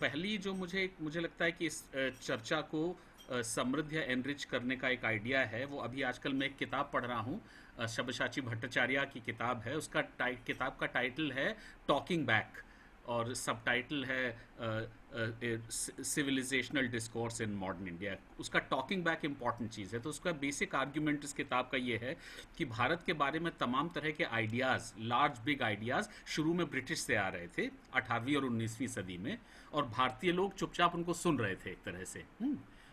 पहली जो मुझे मुझे लगता है कि इस चर्चा को समृद्ध या एनरिच करने का एक आइडिया है, वो अभी आजकल मैं एक किताब पढ़ रहा हूँ। सब्यसाची भट्टाचार्य की किताब है, उसका किताब का टाइटल है टॉकिंग बैक, और सब टाइटल है civilisational discourse in modern India. उसका टॉकिंग बैक इंपॉर्टेंट चीज़ है। तो उसका बेसिक आर्ग्यूमेंट इस किताब का ये है कि भारत के बारे में तमाम तरह के आइडियाज़, लार्ज बिग आइडियाज़, शुरू में ब्रिटिश से आ रहे थे 18वीं और 19वीं सदी में, और भारतीय लोग चुपचाप उनको सुन रहे थे एक तरह से।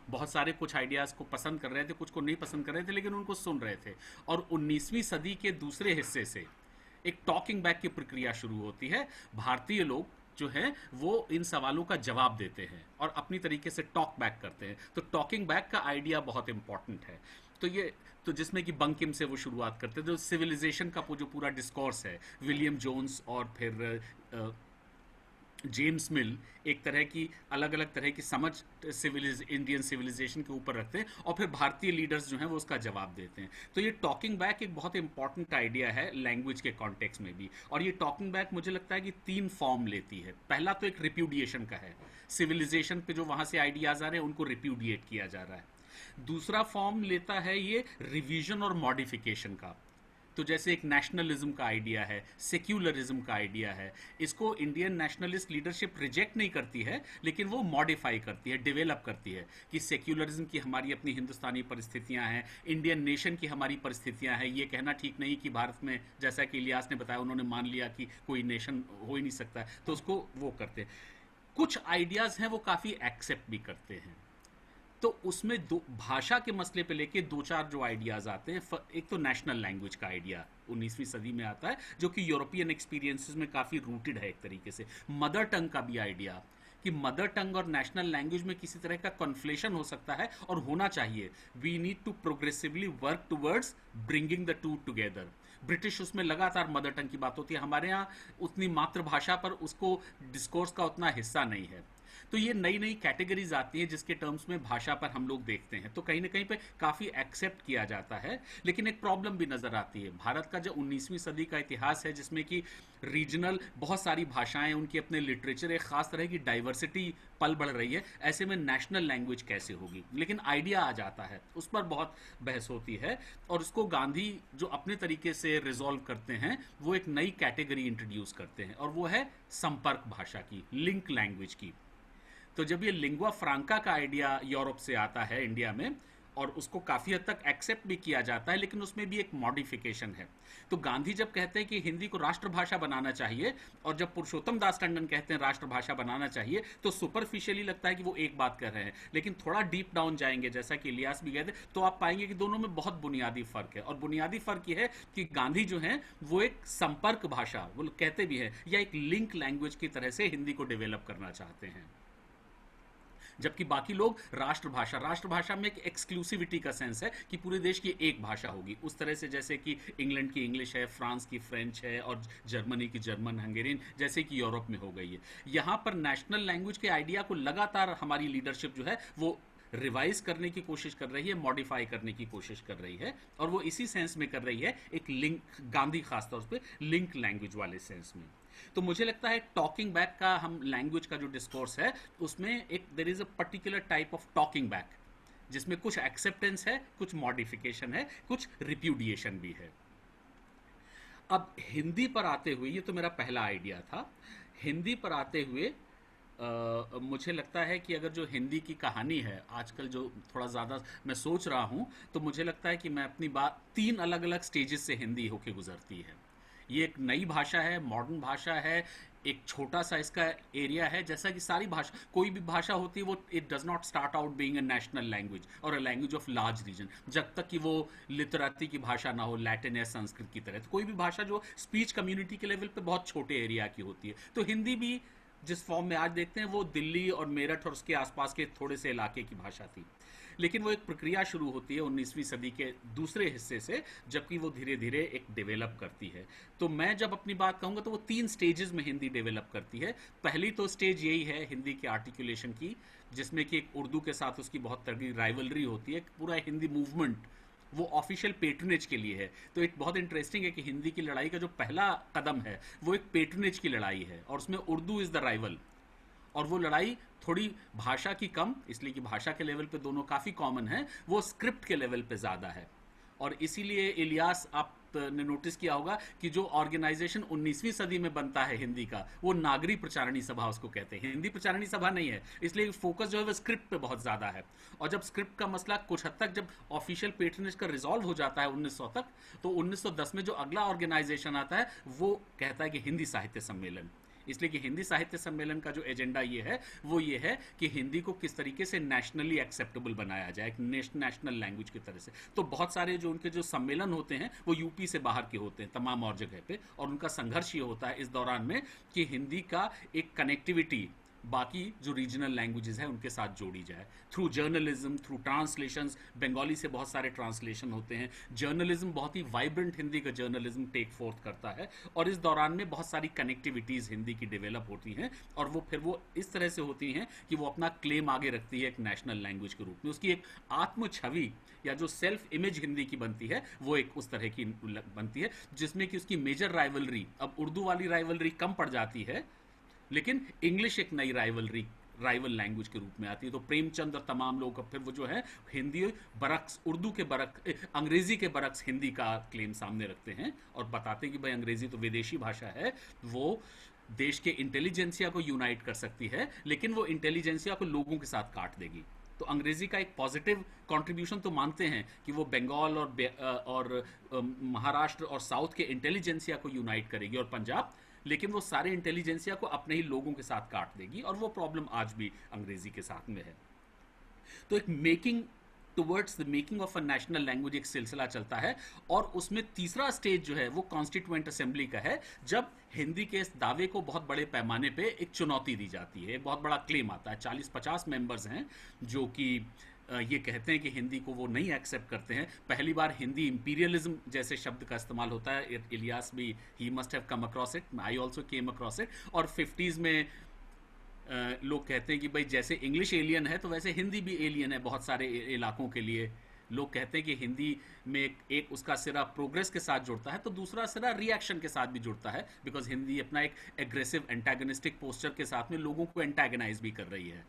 बहुत सारे कुछ आइडियाज़ को पसंद कर रहे थे, कुछ को नहीं पसंद कर रहे थे, लेकिन उनको सुन रहे थे। और 19वीं सदी के दूसरे हिस्से से एक टॉकिंग बैक की प्रक्रिया शुरू होती है। भारतीय लोग जो हैं वो इन सवालों का जवाब देते हैं और अपनी तरीके से टॉक बैक करते हैं। तो टॉकिंग बैक का आइडिया बहुत इंपॉर्टेंट है। तो ये तो जिसमें कि बंकिम से वो शुरुआत करते हैं, जो सिविलाइजेशन का जो पूरा डिस्कोर्स है, विलियम जोन्स और फिर जेम्स मिल एक तरह की अलग अलग तरह की समझ इंडियन सिविलाइजेशन के ऊपर रखते हैं, और फिर भारतीय लीडर्स जो हैं वो उसका जवाब देते हैं। तो ये टॉकिंग बैक एक बहुत इंपॉर्टेंट आइडिया है लैंग्वेज के कॉन्टेक्स्ट में भी। और ये टॉकिंग बैक मुझे लगता है कि 3 फॉर्म लेती है। पहला तो एक रिप्यूडिएशन का है, सिविलाइजेशन पे जो वहां से आइडियाज आ रहे हैं उनको रिप्यूडिएट किया जा रहा है। दूसरा फॉर्म लेता है ये रिवीजन और मॉडिफिकेशन का। तो जैसे एक नेशनलिज्म का आइडिया है, सेक्युलरिज्म का आइडिया है, इसको इंडियन नेशनलिस्ट लीडरशिप रिजेक्ट नहीं करती है, लेकिन वो मॉडिफाई करती है, डेवलप करती है कि सेक्युलरिज्म की हमारी अपनी हिंदुस्तानी परिस्थितियां हैं, इंडियन नेशन की हमारी परिस्थितियां हैं। ये कहना ठीक नहीं कि भारत में, जैसा कि इलियास ने बताया, उन्होंने मान लिया कि कोई नेशन हो ही नहीं सकता, तो उसको वो करते हैं। कुछ आइडियाज हैं वो काफ़ी एक्सेप्ट भी करते हैं। तो उसमें दो भाषा के मसले पे लेके 2-4 जो आइडियाज आते हैं। एक तो नेशनल लैंग्वेज का आइडिया 19वीं सदी में आता है, जो कि यूरोपियन एक्सपीरियंसेस में काफ़ी रूटेड है एक तरीके से। मदर टंग का भी आइडिया कि मदर टंग और नेशनल लैंग्वेज में किसी तरह का कन्फ्लेशन हो सकता है और होना चाहिए। We need to progressively work towards bringing the two together. British उसमें लगातार मदर टंग की बात होती है, हमारे यहाँ उतनी मातृभाषा पर उसको डिस्कोर्स का उतना हिस्सा नहीं है। तो ये नई नई कैटेगरीज आती है जिसके टर्म्स में भाषा पर हम लोग देखते हैं, तो कहीं ना कहीं पे काफ़ी एक्सेप्ट किया जाता है। लेकिन एक प्रॉब्लम भी नज़र आती है। भारत का जो 19वीं सदी का इतिहास है, जिसमें कि रीजनल बहुत सारी भाषाएं, उनके अपने लिटरेचर, एक खास तरह की डाइवर्सिटी पल बढ़ रही है। ऐसे में नेशनल लैंग्वेज कैसे होगी? लेकिन आइडिया आ जाता है, उस पर बहुत बहस होती है, और उसको गांधी जो अपने तरीके से रिजॉल्व करते हैं, वो एक नई कैटेगरी इंट्रोड्यूस करते हैं, और वो है संपर्क भाषा की, लिंक लैंग्वेज की। तो जब ये लिंगुआ फ्रांका का आइडिया यूरोप से आता है इंडिया में, और उसको काफ़ी हद तक एक्सेप्ट भी किया जाता है, लेकिन उसमें भी एक मॉडिफिकेशन है। तो गांधी जब कहते हैं कि हिंदी को राष्ट्रभाषा बनाना चाहिए, और जब पुरुषोत्तम दास टंडन कहते हैं राष्ट्रभाषा बनाना चाहिए, तो सुपरफिशियली लगता है कि वो एक बात कर रहे हैं। लेकिन थोड़ा डीप डाउन जाएंगे, जैसा कि इलियास भी कहते, तो आप पाएंगे कि दोनों में बहुत बुनियादी फ़र्क है। और बुनियादी फ़र्क ये है कि गांधी जो हैं वो एक संपर्क भाषा, वो कहते भी हैं, या एक लिंक लैंग्वेज की तरह से हिंदी को डेवलप करना चाहते हैं। जबकि बाकी लोग राष्ट्रभाषा, राष्ट्रभाषा में एक एक्सक्लूसिविटी का सेंस है कि पूरे देश की एक भाषा होगी, उस तरह से जैसे कि इंग्लैंड की इंग्लिश है, फ्रांस की फ्रेंच है, और जर्मनी की जर्मन, हंगेरियन, जैसे कि यूरोप में हो गई है। यहाँ पर नेशनल लैंग्वेज के आइडिया को लगातार हमारी लीडरशिप जो है वो रिवाइज करने की कोशिश कर रही है, मॉडिफाई करने की कोशिश कर रही है, और वो इसी सेंस में कर रही है, एक लिंक, गांधी खासतौर पे लिंक लैंग्वेज वाले सेंस में। तो मुझे लगता है टॉकिंग बैक का, हम लैंग्वेज का जो डिस्कोर्स है उसमें एक there is a particular type of talking back, जिसमें कुछ एक्सेप्टेंस है, कुछ मॉडिफिकेशन है, कुछ रिप्यूडिएशन भी है। अब हिंदी पर आते हुए, ये तो मेरा पहला आइडिया था। हिंदी पर आते हुए मुझे लगता है कि अगर जो हिंदी की कहानी है आजकल जो थोड़ा ज़्यादा मैं सोच रहा हूँ, तो मुझे लगता है कि मैं अपनी बात 3 अलग अलग स्टेजेस से हिंदी होके गुजरती है। ये एक नई भाषा है, मॉडर्न भाषा है, एक छोटा सा इसका एरिया है। जैसा कि सारी भाषा, कोई भी भाषा होती है, वो it does not start out being a national language और a language of large region, जब तक कि वो लिटरेसी की भाषा ना हो, लैटिन या संस्कृत की तरह। तो कोई भी भाषा जो स्पीच कम्युनिटी के लेवल पे बहुत छोटे एरिया की होती है, तो हिंदी भी जिस फॉर्म में आज देखते हैं वो दिल्ली और मेरठ और उसके आसपास के थोड़े से इलाके की भाषा थी। लेकिन वो एक प्रक्रिया शुरू होती है 19वीं सदी के दूसरे हिस्से से, जबकि वो धीरे धीरे एक डेवलप करती है। तो मैं जब अपनी बात कहूँगा तो वो 3 स्टेजेस में हिंदी डेवलप करती है। पहली तो स्टेज यही है हिंदी के आर्टिकुलेशन की, जिसमें कि एक उर्दू के साथ उसकी बहुत तगड़ी राइवलरी होती है। पूरा हिंदी मूवमेंट वो ऑफिशियल पेट्रनेज के लिए है। तो एक बहुत इंटरेस्टिंग है कि हिंदी की लड़ाई का जो पहला कदम है वो एक पेट्रनेज की लड़ाई है, और उसमें उर्दू इज़ द राइवल। और वो लड़ाई थोड़ी भाषा की कम, इसलिए कि भाषा के लेवल पे दोनों काफ़ी कॉमन है, वो स्क्रिप्ट के लेवल पे ज़्यादा है। और इसीलिए इलियास, आपने नोटिस किया होगा कि जो ऑर्गेनाइजेशन 19वीं सदी में बनता है हिंदी का, वो नागरी प्रचारणी सभा उसको कहते हैं, हिंदी प्रचारणी सभा नहीं है, इसलिए फोकस जो है वो स्क्रिप्ट पे बहुत ज़्यादा है। और जब स्क्रिप्ट का मसला कुछ हद तक जब ऑफिशियल पेट्रनेज का रिजॉल्व हो जाता है 1900 तक, तो 1910 में जो अगला ऑर्गेनाइजेशन आता है वो कहता है कि हिंदी साहित्य सम्मेलन। इसलिए कि हिंदी साहित्य सम्मेलन का जो एजेंडा ये है वो ये है कि हिंदी को किस तरीके से नेशनली एक्सेप्टेबल बनाया जाए, एक नेशनल लैंग्वेज की तरह से। तो बहुत सारे जो उनके जो सम्मेलन होते हैं वो यूपी से बाहर के होते हैं तमाम और जगह पे, और उनका संघर्ष ये होता है इस दौरान में कि हिंदी का एक कनेक्टिविटी बाकी जो रीजनल लैंग्वेजेस हैं उनके साथ जोड़ी जाए, through journalism, through translations. Bengali से बहुत सारे ट्रांसलेशन होते हैं, जर्नलिज्म बहुत ही वाइब्रेंट हिंदी का जर्नलिज्म टेक फोर्थ करता है, और इस दौरान में बहुत सारी कनेक्टिविटीज़ हिंदी की डेवलप होती हैं, और वो फिर वो इस तरह से होती हैं कि वो अपना क्लेम आगे रखती है एक नेशनल लैंग्वेज के रूप में। उसकी एक आत्म छवि या जो सेल्फ इमेज हिंदी की बनती है वो एक उस तरह की बनती है, जिसमें कि उसकी मेजर राइवलरी, अब उर्दू वाली राइवलरी कम पड़ जाती है, लेकिन इंग्लिश एक नई राइवल लैंग्वेज के रूप में आती है। तो प्रेमचंद और तमाम लोग फिर वो जो है हिंदी बरक्स उर्दू के अंग्रेजी के बरक्स हिंदी का क्लेम सामने रखते हैं और बताते हैं कि भाई अंग्रेजी तो विदेशी भाषा है, वो देश के इंटेलिजेंसिया को यूनाइट कर सकती है, लेकिन वो इंटेलिजेंसिया को लोगों के साथ काट देगी। तो अंग्रेजी का एक पॉजिटिव कंट्रीब्यूशन तो मानते हैं कि वो बंगाल और महाराष्ट्र और साउथ के इंटेलिजेंसिया को यूनाइट करेगी और पंजाब, लेकिन वो सारे इंटेलिजेंसिया को अपने ही लोगों के साथ काट देगी, और वो प्रॉब्लम आज भी अंग्रेजी के साथ में है। तो एक making towards the making of a national language एक सिलसिला चलता है, और उसमें तीसरा स्टेज जो है वो कॉन्स्टिट्यूएंट असेंबली का है, जब हिंदी के इस दावे को बहुत बड़े पैमाने पे एक चुनौती दी जाती है, एक बहुत बड़ा क्लेम आता है। 40-50 मेंबर्स हैं जो कि ये कहते हैं कि हिंदी को वो नहीं एक्सेप्ट करते हैं। पहली बार हिंदी इंपीरियलिज्म जैसे शब्द का इस्तेमाल होता है, इलियास भी he must have come across it, I also came across it. और 50s में लोग कहते हैं कि भाई जैसे इंग्लिश एलियन है तो वैसे हिंदी भी एलियन है बहुत सारे इलाकों के लिए। लोग कहते हैं कि हिंदी में एक उसका सिरा प्रोग्रेस के साथ जुड़ता है तो दूसरा सिरा रिएक्शन के साथ भी जुड़ता है, बिकॉज हिंदी अपना एक एग्रेसिव एंटागनिस्टिक पोस्चर के साथ में लोगों को एंटागनाइज भी कर रही है।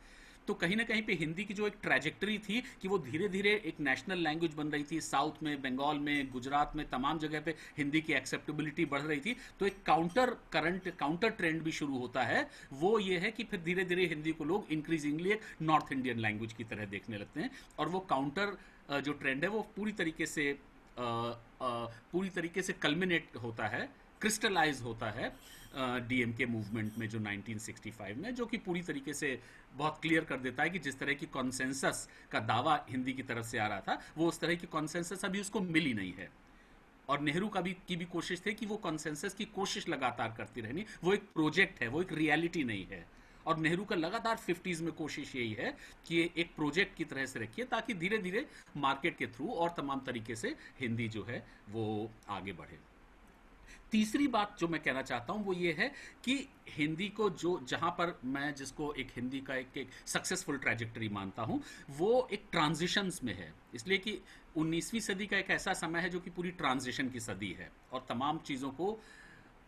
तो कहीं ना कहीं पे हिंदी की जो एक ट्रैजेक्टरी थी कि वो धीरे धीरे एक नेशनल लैंग्वेज बन रही थी, साउथ में, बंगाल में, गुजरात में, तमाम जगह पे हिंदी की एक्सेप्टेबिलिटी बढ़ रही थी। तो एक काउंटर ट्रेंड भी शुरू होता है, वो ये है कि फिर धीरे धीरे हिंदी को लोग इंक्रीजिंगली एक नॉर्थ इंडियन लैंग्वेज की तरह देखने लगते हैं, और वो काउंटर जो ट्रेंड है वो पूरी तरीके से कल्मिनेट होता है, क्रिस्टलाइज होता है डीएमके मूवमेंट में जो 1965 में, जो कि पूरी तरीके से बहुत क्लियर कर देता है कि जिस तरह की कॉन्सेंसस का दावा हिंदी की तरफ से आ रहा था वो उस तरह की कॉन्सेंसस अभी उसको मिली नहीं है। और नेहरू की भी कोशिश थी कि वो कॉन्सेंसस की कोशिश लगातार करती रहनी, वो एक प्रोजेक्ट है, वो एक रियलिटी नहीं है। और नेहरू का लगातार 50s में कोशिश यही है कि ये एक प्रोजेक्ट की तरह से रखिए ताकि धीरे धीरे मार्केट के थ्रू और तमाम तरीके से हिंदी जो है वो आगे बढ़े। तीसरी बात जो मैं कहना चाहता हूं वो ये है कि हिंदी को जो जहां पर मैं जिसको एक हिंदी का एक सक्सेसफुल ट्रैजेक्टरी मानता हूं वो एक ट्रांजिशंस में है, इसलिए कि 19वीं सदी का एक ऐसा समय है जो कि पूरी ट्रांजिशन की सदी है और तमाम चीज़ों को,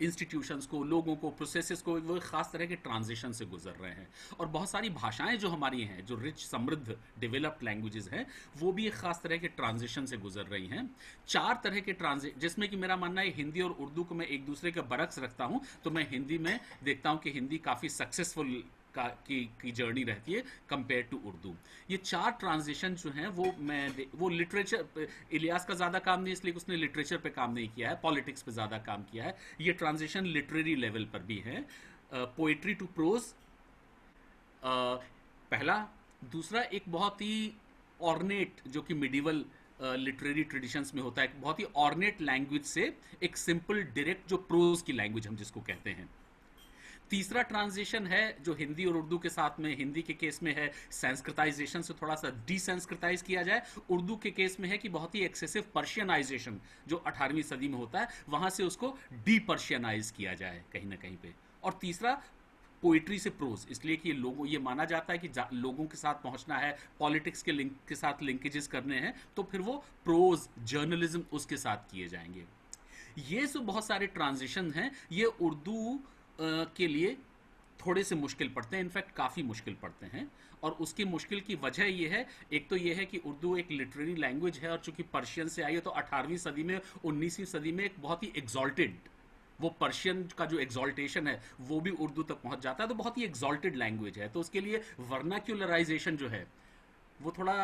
इंस्टीट्यूशंस को, लोगों को, प्रोसेसेस को, वो एक खास तरह के ट्रांजिशन से गुजर रहे हैं। और बहुत सारी भाषाएं जो हमारी हैं, जो रिच, समृद्ध, डेवलप्ड लैंग्वेजेस हैं, वो भी एक खास तरह के ट्रांजिशन से गुजर रही हैं। 4 तरह के जिसमें कि मेरा मानना है हिंदी और उर्दू को मैं एक दूसरे के बरक्स रखता हूं, तो मैं हिंदी में देखता हूं कि हिंदी काफ़ी सक्सेसफुल की जर्नी रहती है कंपेयर टू उर्दू। ये 4 ट्रांजिशन जो हैं वो लिटरेचर, इलियास का ज़्यादा काम नहीं इसलिए उसने लिटरेचर पे काम नहीं किया है, पॉलिटिक्स पे ज़्यादा काम किया है। ये ट्रांजिशन लिटरेरी लेवल पर भी है, पोइट्री टू प्रोज पहला, दूसरा एक बहुत ही ऑर्नेट जो कि मिडिवल लिटरेरी ट्रेडिशंस में होता है, एक बहुत ही ऑर्नेट लैंग्वेज से एक सिंपल डायरेक्ट जो प्रोज की लैंग्वेज हम जिसको कहते हैं। तीसरा ट्रांजिशन है जो हिंदी और उर्दू के साथ में, हिंदी के केस में है संस्कृताइजेशन से थोड़ा सा डिसंस्कृताइज किया जाए, उर्दू के केस में है कि बहुत ही एक्सेसिव पर्शियनाइजेशन जो 18वीं सदी में होता है वहां से उसको डी-पर्शियनाइज किया जाए कहीं ना कहीं पे। और तीसरा पोइट्री से प्रोज, इसलिए कि ये माना जाता है कि लोगों के साथ पहुंचना है, पॉलिटिक्स के साथ लिंकेजेस करने हैं, तो फिर वो प्रोज जर्नलिज्म उसके साथ किए जाएंगे। ये जो बहुत सारे ट्रांजिशन हैं ये उर्दू के लिए थोड़े से मुश्किल पड़ते हैं, इनफैक्ट काफ़ी मुश्किल पड़ते हैं। और उसकी मुश्किल की वजह ये है, एक तो ये है कि उर्दू एक लिटरेरी लैंग्वेज है, और चूंकि पर्शियन से आई है तो 18वीं सदी में 19वीं सदी में एक बहुत ही एग्जॉल्टेड, वो पर्शियन का जो एग्जॉल्टेशन है वो भी उर्दू तक पहुंच जाता है, तो बहुत ही एग्जॉल्टेड लैंग्वेज है। तो उसके लिए वर्नाक्यूलराइजेशन जो है वो थोड़ा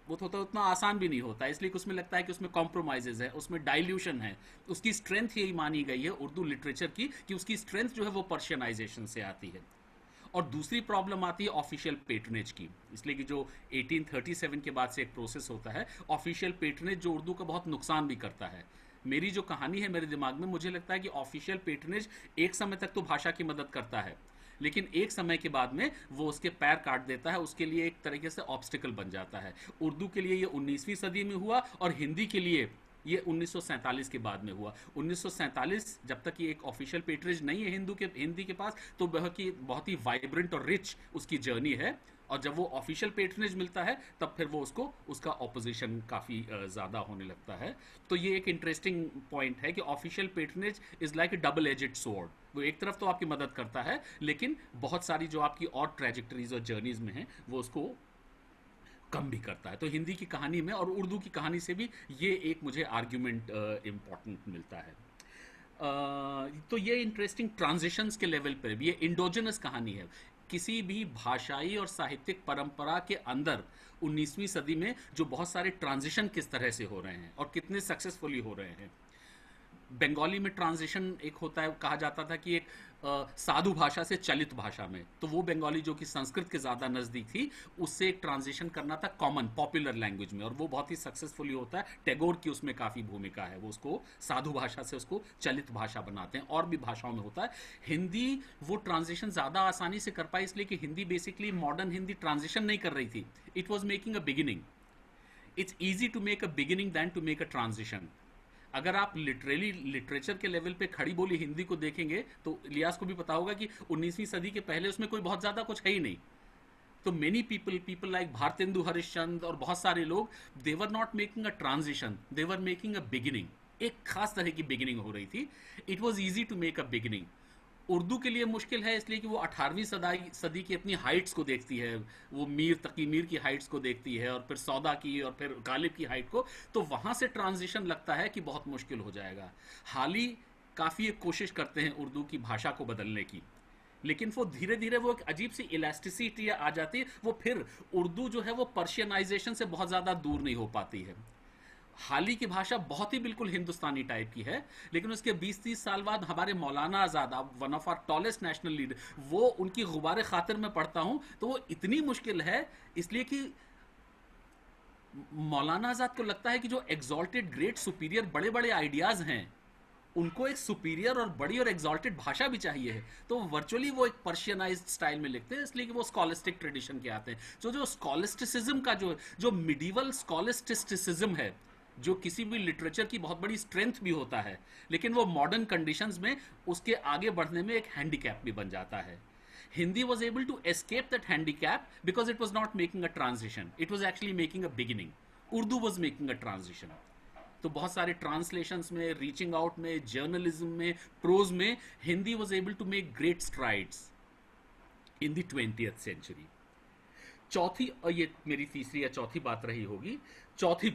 वो तो उतना आसान भी नहीं होता, इसलिए कि उसमें लगता है कि उसमें कॉम्प्रोमाइजेज है, उसमें डाइल्यूशन है। उसकी स्ट्रेंथ यही मानी गई है उर्दू लिटरेचर की, कि उसकी स्ट्रेंथ जो है वो पर्शियनाइजेशन से आती है। और दूसरी प्रॉब्लम आती है ऑफिशियल पेट्रनेज की, इसलिए कि जो 1837 के बाद से एक प्रोसेस होता है ऑफिशियल पेट्रनेज, जो उर्दू का बहुत नुकसान भी करता है। मेरी जो कहानी है मेरे दिमाग में, मुझे लगता है कि ऑफिशियल पेट्रनेज एक समय तक तो भाषा की मदद करता है, लेकिन एक समय के बाद में वो उसके पैर काट देता है, उसके लिए एक तरीके से ऑब्स्टिकल बन जाता है। उर्दू के लिए ये 19वीं सदी में हुआ, और हिंदी के लिए ये 1947 के बाद में हुआ। 1947 जब तक ये एक ऑफिशियल पेट्रेज नहीं है हिंदी के पास, तो बहुत ही वाइब्रेंट और रिच उसकी जर्नी है। और जब वो ऑफिशियल पेट्रनेज मिलता है तब फिर वो उसका ऑपोजिशन काफ़ी ज़्यादा होने लगता है। तो ये एक इंटरेस्टिंग पॉइंट है कि official patronage is like A double aged sword. वो एक तरफ तो आपकी मदद करता है, लेकिन बहुत सारी जो आपकी और ट्रेजेक्टरीज और जर्नीज में हैं वो उसको कम भी करता है। तो हिंदी की कहानी में और उर्दू की कहानी से भी ये एक मुझे आर्ग्यूमेंट इम्पॉर्टेंट मिलता है। तो ये इंटरेस्टिंग ट्रांजिशंस के लेवल पर भी ये इंडोजिनस कहानी है। किसी भी भाषाई और साहित्यिक परंपरा के अंदर 19वीं सदी में जो बहुत सारे ट्रांजिशन किस तरह से हो रहे हैं और कितने सक्सेसफुली हो रहे हैं। बंगाली में ट्रांजिशन एक होता है, कहा जाता था कि एक साधु भाषा से चलित भाषा में, तो वो बंगाली जो कि संस्कृत के ज़्यादा नज़दीक थी, उससे एक ट्रांजिशन करना था कॉमन पॉपुलर लैंग्वेज में, और वो बहुत ही सक्सेसफुली होता है। टैगोर की उसमें काफ़ी भूमिका है, वो उसको साधु भाषा से उसको चलित भाषा बनाते हैं। और भी भाषाओं में होता है। हिंदी वो ट्रांजिशन ज़्यादा आसानी से कर पाई, इसलिए कि Hindi basically modern Hindi transition नहीं कर रही थी, it was making a beginning. It's easy to make a beginning than to make a transition. अगर आप लिटरेचर के लेवल पे खड़ी बोली हिंदी को देखेंगे तो इलियास को भी पता होगा कि 19वीं सदी के पहले उसमें कोई बहुत ज़्यादा कुछ है ही नहीं। तो many people like Bharatendu Harishchandra और बहुत सारे लोग, they were not making a transition, they were making a beginning. एक खास तरह की बिगिनिंग हो रही थी। It was easy to make a beginning. Urdu के लिए मुश्किल है इसलिए कि वो 18वीं सदी की अपनी हाइट्स को देखती है, वो मीर तकी मीर की हाइट्स को देखती है, और फिर सौदा की और फिर गालिब की हाइट को, तो वहाँ से ट्रांजिशन लगता है कि बहुत मुश्किल हो जाएगा। हाल ही काफ़ी एक कोशिश करते हैं उर्दू की भाषा को बदलने की, लेकिन वो धीरे धीरे वो एक अजीब सी इलास्टिसिटी आ जाती है, वो फिर उर्दू जो है वो पर्शियनाइजेशन से बहुत ज़्यादा दूर नहीं हो पाती है। हाल ही की भाषा बहुत ही बिल्कुल हिंदुस्तानी टाइप की है, लेकिन उसके 20-30 साल बाद हमारे Maulana Azad, one of our tallest national leader, वो उनकी गुबारे खातिर में पढ़ता हूँ तो वो इतनी मुश्किल है, इसलिए कि मौलाना आज़ाद को लगता है कि जो एग्जॉल्टेड ग्रेट सुपीरियर बड़े बड़े आइडियाज़ हैं, उनको एक सुपीरियर और बड़ी और एग्जॉल्टेड भाषा भी चाहिए है। तो वर्चुअली वो एक पर्शियनाइज्ड स्टाइल में लिखते हैं, इसलिए कि वो स्कॉलिस्टिक ट्रेडिशन के आते हैं। जो स्कॉलिस्टिसिज्म का जो मिडिवल स्कॉलिस्टिसिज्म है, जो किसी भी लिटरेचर की बहुत बड़ी स्ट्रेंथ भी होता है, लेकिन वो मॉडर्न कंडीशंस में उसके आगे बढ़ने में एक हैंडीकैप भी बन जाता है। Hindi was able to escape that handicap because it was not making a transition. It was actually making a beginning. Urdu was making a transition. तो बहुत सारे ट्रांसलेशंस में, रीचिंग आउट में, जर्नलिज्म में, प्रोज में, Hindi was able to make great strides in the 20th century. चौथी, और ये मेरी तीसरी या चौथी बात रही होगी, चौथी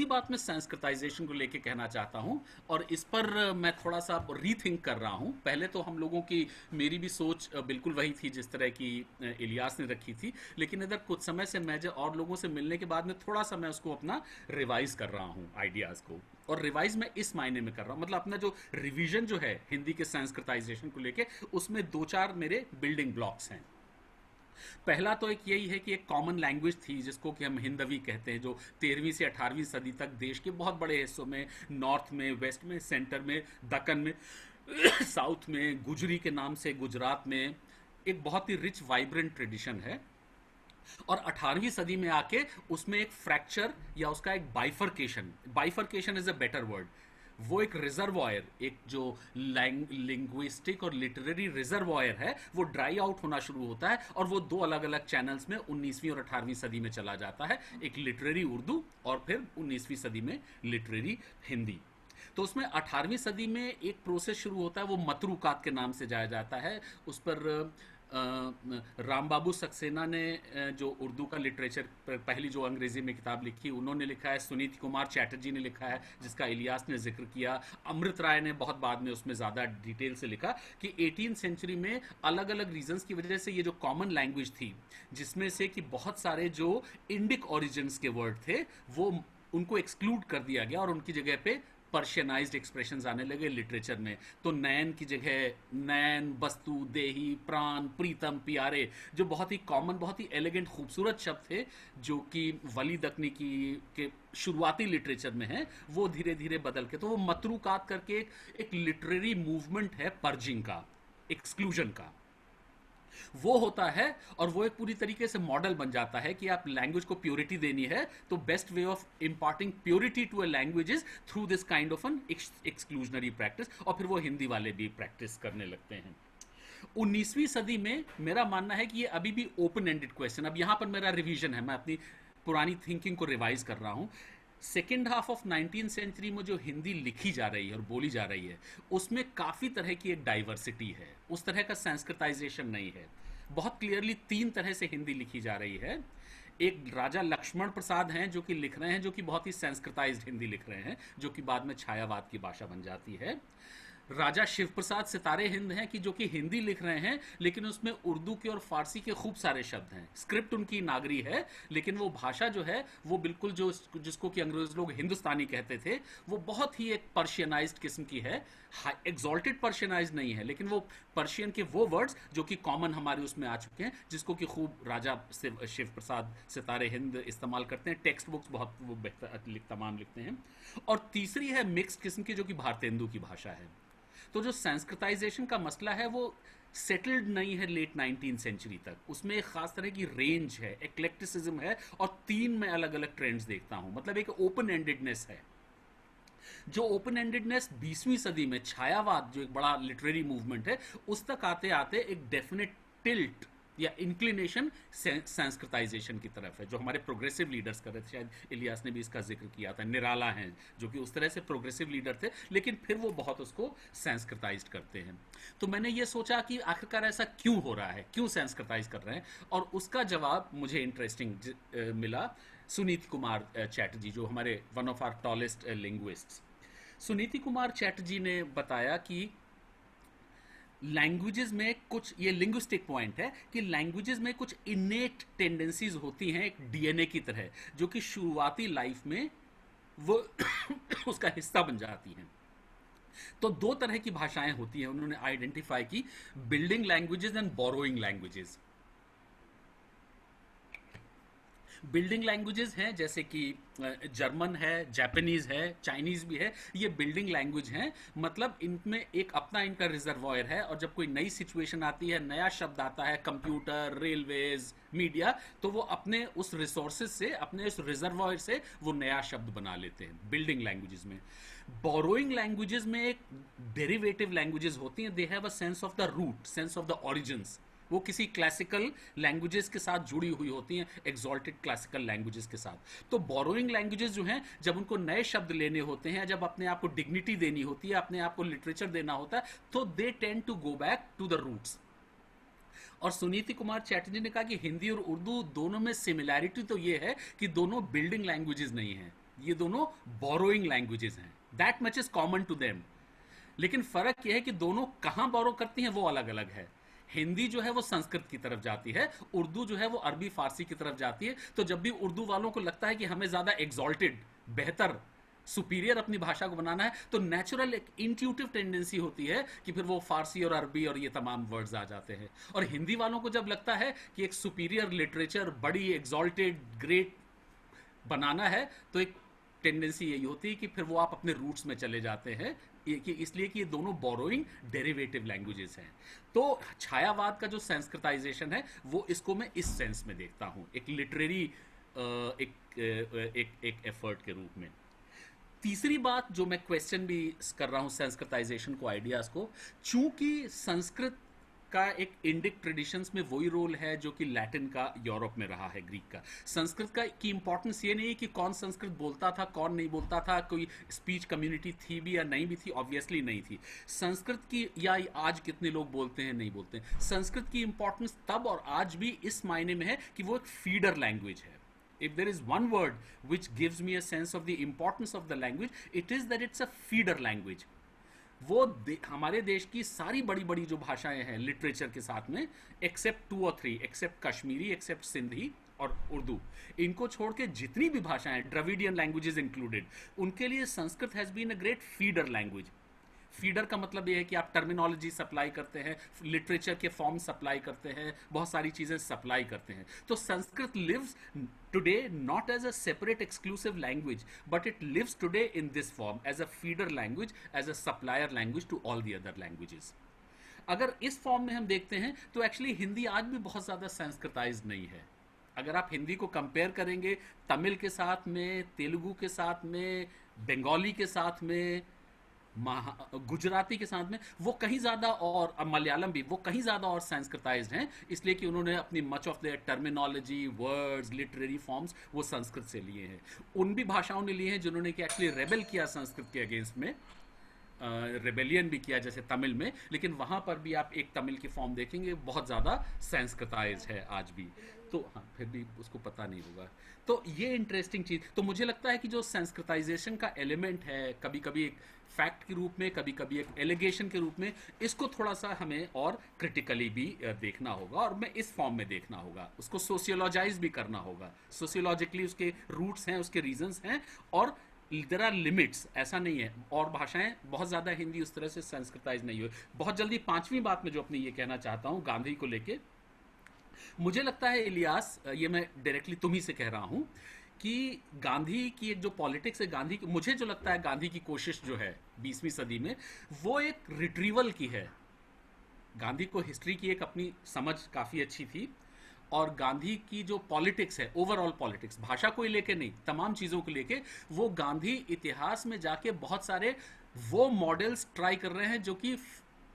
बात मैं संस्कृताइजेशन को लेके कहना चाहता हूँ, और इस पर मैं थोड़ा सा रीथिंक कर रहा हूँ। पहले तो हम लोगों की, मेरी भी सोच बिल्कुल वही थी जिस तरह की इलियास ने रखी थी, लेकिन इधर कुछ समय से मैं जो और लोगों से मिलने के बाद में थोड़ा सा मैं उसको अपना रिवाइज कर रहा हूँ आइडियाज़ को। और रिवाइज मैं इस मायने में कर रहा हूँ, मतलब अपना जो रिवीजन जो है हिंदी के संस्कृताइजेशन को लेके, उसमें 2-4 मेरे बिल्डिंग ब्लॉक्स हैं। पहला तो एक यही है कि एक कॉमन लैंग्वेज थी जिसको कि हम हिंदवी कहते हैं, जो 13वीं से 18वीं सदी तक देश के बहुत बड़े हिस्सों में, नॉर्थ में, वेस्ट में, सेंटर में, दक्कन में, साउथ में, गुजरी के नाम से गुजरात में एक बहुत ही रिच वाइब्रेंट ट्रेडिशन है। और 18वीं सदी में आके उसमें एक फ्रैक्चर या उसका एक bifurcation is a better word, वो एक रिजर्वॉयर, एक जो लिंग्विस्टिक और लिटरेरी रिजर्वॉयर है, वो ड्राई आउट होना शुरू होता है, और वो 2 अलग अलग चैनल्स में 19वीं और 18वीं सदी में चला जाता है, एक लिटरेरी उर्दू और फिर 19वीं सदी में लिटरेरी हिंदी। तो उसमें 18वीं सदी में एक प्रोसेस शुरू होता है, वो मतरूकात के नाम से जाया जाता है। उस पर राम बाबू सक्सेना ने जो उर्दू का लिटरेचर पर पहली जो अंग्रेजी में किताब लिखी उन्होंने लिखा है, सुनीति कुमार चैटर्जी ने लिखा है जिसका इलियास ने जिक्र किया, अमृत राय ने बहुत बाद में उसमें ज़्यादा डिटेल से लिखा कि 18th सेंचुरी में अलग अलग रीजंस की वजह से ये जो कॉमन लैंग्वेज थी, जिसमें से कि बहुत सारे जो इंडिक ओरिजिन्स के वर्ड थे वो उनको एक्सक्लूड कर दिया गया और उनकी जगह पे पर्शियनाइज्ड एक्सप्रेशंस आने लगे लिटरेचर में। तो नयन की जगह नयन, वस्तु, देही, प्राण, प्रीतम, प्यारे, जो बहुत ही कॉमन, बहुत ही एलिगेंट, खूबसूरत शब्द थे जो कि वली दक्नी की के शुरुआती लिटरेचर में है, वो धीरे धीरे बदल के, तो वो मतरूकात करके एक लिटरेरी मूवमेंट है पर्जिंग का, एक्सक्लूजन का, वो होता है। और वो एक पूरी तरीके से मॉडल बन जाता है कि आप लैंग्वेज को प्योरिटी देनी है तो best way of imparting purity to a language is through this kind of an exclusionary practice. और फिर वो हिंदी वाले भी प्रैक्टिस करने लगते हैं। 19वीं सदी में मेरा मानना है कि ये अभी भी ओपन एंडेड क्वेश्चन, अब यहां पर मेरा रिवीजन है, मैं अपनी पुरानी थिंकिंग को रिवाइज कर रहा हूं। Second half of 19th century में जो हिंदी लिखी जा रही है और बोली जा रही है उसमें काफ़ी तरह की एक डाइवर्सिटी है, उस तरह का संस्कृताइजेशन नहीं है। बहुत क्लियरली 3 तरह से हिंदी लिखी जा रही है। एक राजा लक्ष्मण प्रसाद हैं जो कि लिख रहे हैं, जो कि बहुत ही संस्कृताइज्ड हिंदी लिख रहे हैं, जो कि बाद में छायावाद की भाषा बन जाती है। राजा शिव प्रसाद सितारे हिंद हैं कि जो कि हिंदी लिख रहे हैं लेकिन उसमें उर्दू के और फारसी के खूब सारे शब्द हैं, स्क्रिप्ट उनकी नागरी है लेकिन वो भाषा जो है वो बिल्कुल जो जिसको कि अंग्रेज लोग हिंदुस्तानी कहते थे वो बहुत ही एक पर्शियनाइज्ड किस्म की है, एग्जॉल्टेड पर्शियनाइज्ड नहीं है लेकिन वो पर्शियन के वो वर्ड्स जो कि कॉमन हमारे उसमें आ चुके हैं, जिसको कि खूब राजा शिव प्रसाद सितारे हिंद इस्तेमाल करते हैं। टेक्स्ट बुक्स बहुत वो बेहतर तमाम लिखते हैं। और तीसरी है मिक्स्ड किस्म की जो कि भारतेंदु की भाषा है। तो जो संस्कृताइजेशन का मसला है वो सेटल्ड नहीं है लेट 19th सेंचुरी तक, उसमें एक खास तरह की रेंज है, एक्लेक्टिसिज्म है और 3 में अलग अलग ट्रेंड्स देखता हूं, मतलब एक ओपन एंडेडनेस है। जो ओपन एंडेडनेस 20वीं सदी में छायावाद जो एक बड़ा लिटरेरी मूवमेंट है उस तक आते आते एक डेफिनेट टिल्ट या इंक्लिनेशन संस्कृताइजेशन की तरफ है, जो हमारे प्रोग्रेसिव लीडर्स कर रहे थे। शायद इलियास ने भी इसका जिक्र किया था, निराला हैं जो कि उस तरह से प्रोग्रेसिव लीडर थे लेकिन फिर वो बहुत उसको संस्कृताइज करते हैं। तो मैंने ये सोचा कि आखिरकार ऐसा क्यों हो रहा है, क्यों संस्कृताइज कर रहे हैं, और उसका जवाब मुझे इंटरेस्टिंग मिला सुनीति कुमार चैटर्जी, जो हमारे one of our tallest linguists. Suniti Kumar Chatterjee ने बताया कि लैंग्वेजेस में कुछ, ये लिंग्विस्टिक पॉइंट है कि लैंग्वेजेस में कुछ इनेट टेंडेंसीज होती हैं एक डीएनए की तरह, जो कि शुरुआती लाइफ में वो उसका हिस्सा बन जाती हैं। तो 2 तरह की भाषाएं होती हैं उन्होंने आइडेंटिफाई की, building languages and borrowing languages. Building languages हैं जैसे कि जर्मन है, जापानीज है, चाइनीज भी है, ये बिल्डिंग लैंग्वेज हैं, मतलब इनमें एक अपना इनका रिजर्वॉयर है और जब कोई नई सिचुएशन आती है, नया शब्द आता है, कंप्यूटर, रेलवेज, मीडिया, तो वो अपने उस रिसोर्सेज से, अपने उस रिजर्वॉयर से वो नया शब्द बना लेते हैं बिल्डिंग लैंग्वेजेस में। बोरोइंग लैंग्वेजेस में एक डेरिवेटिव लैंग्वेजेस होती हैं, they have a sense of the root, sense of the origins, वो किसी क्लासिकल लैंग्वेजेस के साथ जुड़ी हुई होती हैं, एक्सॉल्टेड क्लासिकल लैंग्वेजेस के साथ। तो बोरोइंग लैंग्वेजेस जो हैं, जब उनको नए शब्द लेने होते हैं, जब अपने आप को डिग्निटी देनी होती है, अपने आप को लिटरेचर देना होता है, तो they tend to go back to the roots. और सुनीति कुमार चैटर्जी ने कहा कि हिंदी और उर्दू दोनों में सिमिलैरिटी तो ये है कि दोनों बिल्डिंग लैंग्वेजेस नहीं हैं, ये दोनों बोरोइंग लैंग्वेजेस हैं, that much is common to them. लेकिन फर्क यह है कि दोनों कहां बोरो करती हैं वो अलग अलग है। हिंदी जो है वो संस्कृत की तरफ जाती है, उर्दू जो है वो अरबी फारसी की तरफ जाती है। तो जब भी उर्दू वालों को लगता है कि हमें ज्यादा एग्जॉल्टेड, बेहतर, सुपीरियर अपनी भाषा को बनाना है, तो नेचुरल एक इंट्यूटिव टेंडेंसी होती है कि फिर वो फारसी और अरबी और ये तमाम वर्ड्स आ जाते हैं। और हिंदी वालों को जब लगता है कि एक सुपीरियर लिटरेचर, बड़ी एग्जॉल्टेड, ग्रेट बनाना है, तो एक टेंडेंसी यही होती है कि फिर वो आप अपने रूट्स में चले जाते हैं, कि इसलिए कि ये दोनों बोरोइंग डेरिवेटिव लैंग्वेजेस हैं। तो छायावाद का जो संस्कृताइजेशन है वो इसको मैं इस सेंस में देखता हूं, एक लिटरेरी एक एफर्ट के रूप में। तीसरी बात जो मैं क्वेश्चन भी कर रहा हूं संस्कृताइजेशन को, आइडियाज को, चूंकि संस्कृत का एक इंडिक ट्रेडिशंस में वही रोल है जो कि लैटिन का यूरोप में रहा है, ग्रीक का। संस्कृत का की इंपॉर्टेंस ये नहीं है कि कौन संस्कृत बोलता था कौन नहीं बोलता था, कोई स्पीच कम्युनिटी थी भी या नहीं भी थी, ऑब्वियसली नहीं थी। संस्कृत की या आज कितने लोग बोलते हैं नहीं बोलते हैं, संस्कृत की इंपॉर्टेंस तब और आज भी इस मायने में है कि वो एक फीडर लैंग्वेज है। If there is one word which gives me a sense of the importance of the language, it is that it's a feeder language. वो हमारे देश की सारी बड़ी बड़ी जो भाषाएं हैं लिटरेचर के साथ में, एक्सेप्ट 2 और 3, एक्सेप्ट कश्मीरी, एक्सेप्ट सिंधी और उर्दू, इनको छोड़ के जितनी भी भाषाएं, द्रविडियन लैंग्वेजेस इंक्लूडेड, उनके लिए Sanskrit has been a great feeder language. Feeder का मतलब ये है कि आप टर्मिनोलॉजी सप्लाई करते हैं, लिटरेचर के फॉर्म सप्लाई करते हैं, बहुत सारी चीज़ें सप्लाई करते हैं। तो Sanskrit lives today not as a separate exclusive language, but it lives today in this form as a feeder language, as a supplier language to all the other languages. अगर इस फॉर्म में हम देखते हैं तो एक्चुअली हिंदी आज भी बहुत ज़्यादा संस्कृताइज नहीं है। अगर आप हिंदी को कंपेयर करेंगे तमिल के साथ में, तेलुगु के साथ में, बंगाली के साथ में, गुजराती के साथ में, वो कहीं ज़्यादा, और मलयालम भी, वो कहीं ज़्यादा और संस्कृताइज्ड हैं, इसलिए कि उन्होंने अपनी much of their terminology, words, literary forms वो संस्कृत से लिए हैं। उन भी भाषाओं ने लिए हैं जिन्होंने कि एक्चुअली रेबल किया संस्कृत के अगेंस्ट में, रेबेलियन भी किया जैसे तमिल में, लेकिन वहाँ पर भी आप एक तमिल की फॉर्म देखेंगे बहुत ज़्यादा संस्कृताइज है आज भी, तो हाँ फिर भी उसको पता नहीं होगा। तो ये इंटरेस्टिंग चीज़, तो मुझे लगता है कि जो संस्कृताइजेशन का एलिमेंट है, कभी कभी एक फैक्ट के रूप में, कभी कभी एक एलिगेशन के रूप में, इसको थोड़ा सा हमें और क्रिटिकली भी देखना होगा, और मैं इस फॉर्म में देखना होगा, उसको सोशियोलॉजाइज भी करना होगा, सोशियोलॉजिकली उसके रूट्स हैं, उसके रीजंस हैं, और देयर आर लिमिट्स, ऐसा नहीं है। और भाषाएं बहुत ज़्यादा हिंदी उस तरह से संस्कृताइज नहीं हुई। बहुत जल्दी पांचवी बात में जो अपनी ये कहना चाहता हूँ गांधी को लेके, मुझे लगता है इलियास, ये मैं डायरेक्टली तुम ही से कह रहा हूँ कि गांधी की एक जो पॉलिटिक्स है, गांधी की, मुझे जो लगता है गांधी की कोशिश जो है 20वीं सदी में, वो एक रिट्रीवल की है। गांधी को हिस्ट्री की एक अपनी समझ काफ़ी अच्छी थी, और गांधी की जो पॉलिटिक्स है, ओवरऑल पॉलिटिक्स, भाषा को ही लेके नहीं, तमाम चीज़ों को लेके, वो गांधी इतिहास में जाके बहुत सारे वो मॉडल्स ट्राई कर रहे हैं जो कि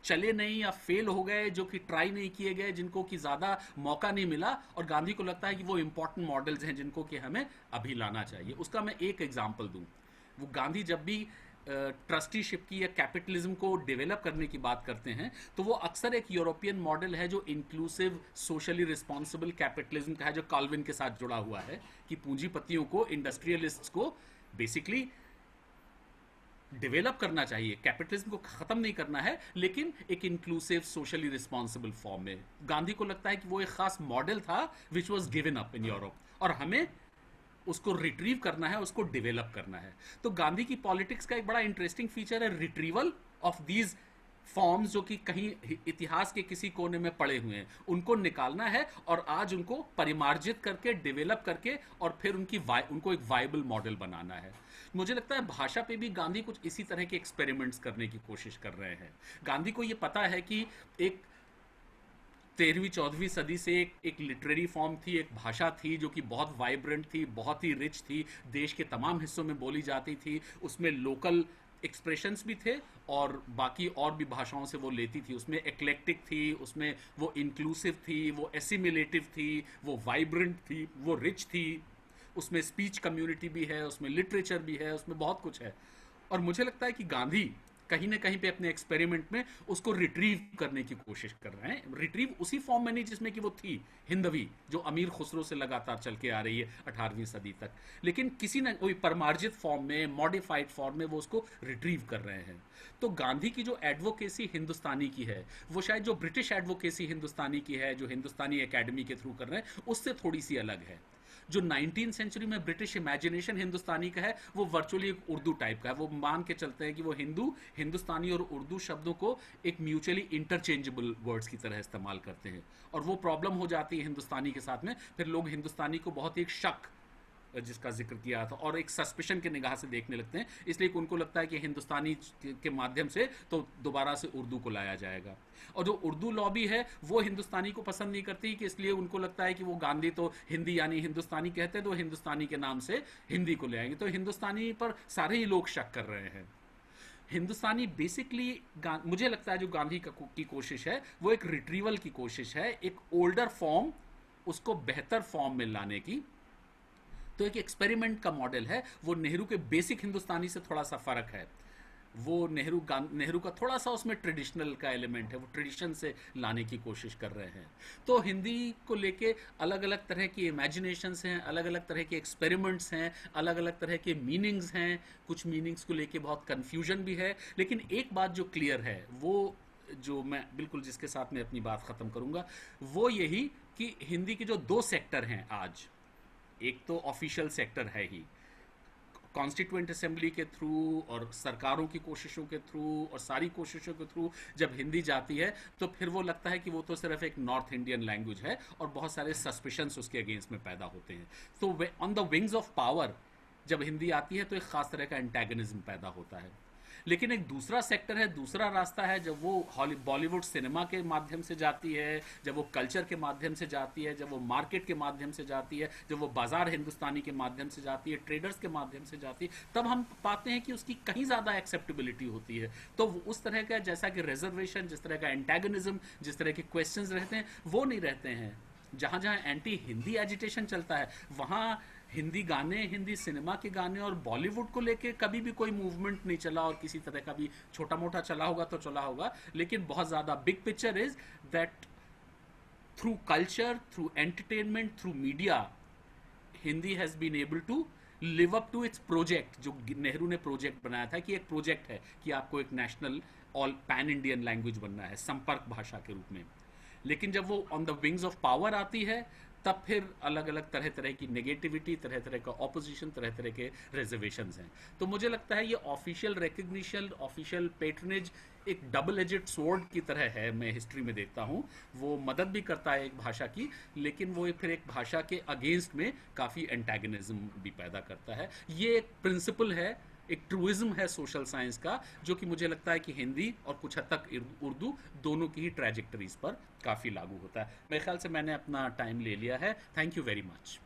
चले नहीं या फेल हो गए, जो कि ट्राई नहीं किए गए, जिनको कि ज़्यादा मौका नहीं मिला, और गांधी को लगता है कि वो इंपॉर्टेंट मॉडल्स हैं जिनको कि हमें अभी लाना चाहिए। उसका मैं एक एग्जाम्पल दूँ, वो गांधी जब भी ट्रस्टीशिप की या कैपिटलिज्म को डेवलप करने की बात करते हैं, तो वो अक्सर एक यूरोपियन मॉडल है जो इंक्लूसिव सोशली रिस्पॉन्सिबल कैपिटलिज्म का है, जो कॉल्विन के साथ जुड़ा हुआ है, कि पूंजीपतियों को, इंडस्ट्रियलिस्ट्स को बेसिकली डेवलप करना चाहिए, कैपिटलिज्म को ख़त्म नहीं करना है, लेकिन एक इंक्लूसिव सोशली रिस्पॉन्सिबल फॉर्म में। गांधी को लगता है कि वो एक खास मॉडल था which was given up in Europe, और हमें उसको रिट्रीव करना है, उसको डेवलप करना है। तो गांधी की पॉलिटिक्स का एक बड़ा इंटरेस्टिंग फीचर है रिट्रीवल ऑफ दीज फॉर्म्स, जो कि कहीं इतिहास के किसी कोने में पड़े हुए हैं, उनको निकालना है और आज उनको परिमार्जित करके, डेवलप करके, और फिर उनको एक वायबल मॉडल बनाना है। मुझे लगता है भाषा पे भी गांधी कुछ इसी तरह के एक्सपेरिमेंट्स करने की कोशिश कर रहे हैं। गांधी को ये पता है कि एक 13वीं-14वीं सदी से एक लिटरेरी फॉर्म थी, एक भाषा थी जो कि बहुत वाइब्रेंट थी, बहुत ही रिच थी, देश के तमाम हिस्सों में बोली जाती थी, उसमें लोकल एक्सप्रेशंस भी थे और बाकी और भी भाषाओं से वो लेती थी, उसमें एक्लेक्टिक थी, उसमें वो इंक्लूसिव थी, वो एसिमिलेटिव थी, वो वाइब्रेंट थी, वो रिच थी, उसमें स्पीच कम्युनिटी भी है, उसमें लिटरेचर भी है, उसमें बहुत कुछ है। और मुझे लगता है कि गांधी कहीं ना कहीं पे अपने एक्सपेरिमेंट में उसको रिट्रीव करने की कोशिश कर रहे हैं। रिट्रीव उसी फॉर्म में नहीं जिसमें कि वो थी हिंदवी, जो अमीर खुसरो से लगातार चल के आ रही है 18वीं सदी तक, लेकिन किसी न कोई परमार्जित फॉर्म में, मॉडिफाइड फॉर्म में वो उसको रिट्रीव कर रहे हैं। तो गांधी की जो एडवोकेसी हिंदुस्तानी की है, वो शायद जो ब्रिटिश एडवोकेसी हिंदुस्तानी की है, जो हिंदुस्तानी एकेडमी के थ्रू कर रहे हैं, उससे थोड़ी सी अलग है। जो 19वीं सेंचुरी में ब्रिटिश इमेजिनेशन हिंदुस्तानी का है, वो वर्चुअली एक उर्दू टाइप का है। वो मान के चलते हैं कि वो हिंदुस्तानी और उर्दू शब्दों को एक म्यूचुअली इंटरचेंजेबल वर्ड्स की तरह इस्तेमाल करते हैं, और वो प्रॉब्लम हो जाती है हिंदुस्तानी के साथ में। फिर लोग हिंदुस्तानी को बहुत ही एक शक, जिसका जिक्र किया था, और एक सस्पिशन के निगाह से देखने लगते हैं, इसलिए कि उनको लगता है कि हिंदुस्तानी के माध्यम से तो दोबारा से उर्दू को लाया जाएगा। और जो उर्दू लॉबी है वो हिंदुस्तानी को पसंद नहीं करती, कि इसलिए उनको लगता है कि वो गांधी तो हिंदी यानी हिंदुस्तानी कहते हैं, तो हिंदुस्तानी के नाम से हिंदी को ले आएंगे। तो हिंदुस्तानी पर सारे ही लोग शक कर रहे हैं। हिंदुस्तानी बेसिकली मुझे लगता है जो गांधी की कोशिश है वो एक रिट्रीवल की कोशिश है, एक ओल्डर फॉर्म उसको बेहतर फॉर्म में लाने की। तो एक एक्सपेरिमेंट का मॉडल है, वो नेहरू के बेसिक हिंदुस्तानी से थोड़ा सा फर्क है। वो नेहरू का थोड़ा सा उसमें ट्रेडिशनल का एलिमेंट है, वो ट्रेडिशन से लाने की कोशिश कर रहे हैं। तो हिंदी को लेके अलग अलग तरह की इमेजिनेशंस हैं, अलग अलग तरह के एक्सपेरिमेंट्स हैं, अलग अलग तरह के मीनिंग्स हैं। कुछ मीनिंग्स को लेके बहुत कन्फ्यूजन भी है, लेकिन एक बात जो क्लियर है वो, जो मैं बिल्कुल जिसके साथ मैं अपनी बात ख़त्म करूँगा, वो यही कि हिंदी के जो दो सेक्टर हैं आज, एक तो ऑफिशियल सेक्टर है ही, कॉन्स्टिट्यूएंट असेंबली के थ्रू और सरकारों की कोशिशों के थ्रू और सारी कोशिशों के थ्रू जब हिंदी जाती है तो फिर वो लगता है कि वो तो सिर्फ एक नॉर्थ इंडियन लैंग्वेज है, और बहुत सारे सस्पिशंस उसके अगेंस्ट में पैदा होते हैं। तो on the wings of power जब हिंदी आती है तो एक खास तरह का एंटेगनिज्म पैदा होता है। लेकिन एक दूसरा सेक्टर है, दूसरा रास्ता है, जब वो बॉलीवुड सिनेमा के माध्यम से जाती है, जब वो कल्चर के माध्यम से जाती है, जब वो मार्केट के माध्यम से जाती है, जब वो बाजार हिंदुस्तानी के माध्यम से जाती है, ट्रेडर्स के माध्यम से जाती है, तब हम पाते हैं कि उसकी कहीं ज़्यादा एक्सेप्टेबिलिटी होती है। तो उस तरह का जैसा कि रिजर्वेशन, जिस तरह का एंटेगनिज्म, जिस तरह के क्वेश्चंस रहते हैं, वो नहीं रहते हैं। जहाँ जहाँ एंटी हिंदी एजिटेशन चलता है वहाँ हिंदी गाने, हिंदी सिनेमा के गाने और बॉलीवुड को लेके कभी भी कोई मूवमेंट नहीं चला, और किसी तरह का भी छोटा मोटा चला होगा तो चला होगा, लेकिन बहुत ज़्यादा big picture is that through culture, through entertainment, through media, Hindi has been able to live up to its project, जो नेहरू ने प्रोजेक्ट बनाया था कि एक प्रोजेक्ट है कि आपको एक national all pan Indian language बनना है संपर्क भाषा के रूप में। लेकिन जब वो on the wings of power आती है तब फिर अलग अलग तरह तरह की नेगेटिविटी, तरह तरह का ऑपोजिशन, तरह तरह के रिजर्वेशंस हैं। तो मुझे लगता है ये ऑफिशियल रिकग्निशन, ऑफिशियल पेट्रनेज एक डबल एजेड स्वॉर्ड की तरह है, मैं हिस्ट्री में देखता हूँ। वो मदद भी करता है एक भाषा की, लेकिन वो फिर एक भाषा के अगेंस्ट में काफ़ी एंटेगनिज्म भी पैदा करता है। ये एक प्रिंसिपल है, एक ट्रूइज्म है सोशल साइंस का, जो कि मुझे लगता है कि हिंदी और कुछ हद तक उर्दू दोनों की ही ट्रैजेक्टरीज पर काफ़ी लागू होता है। मेरे ख्याल से मैंने अपना टाइम ले लिया है। Thank you very much.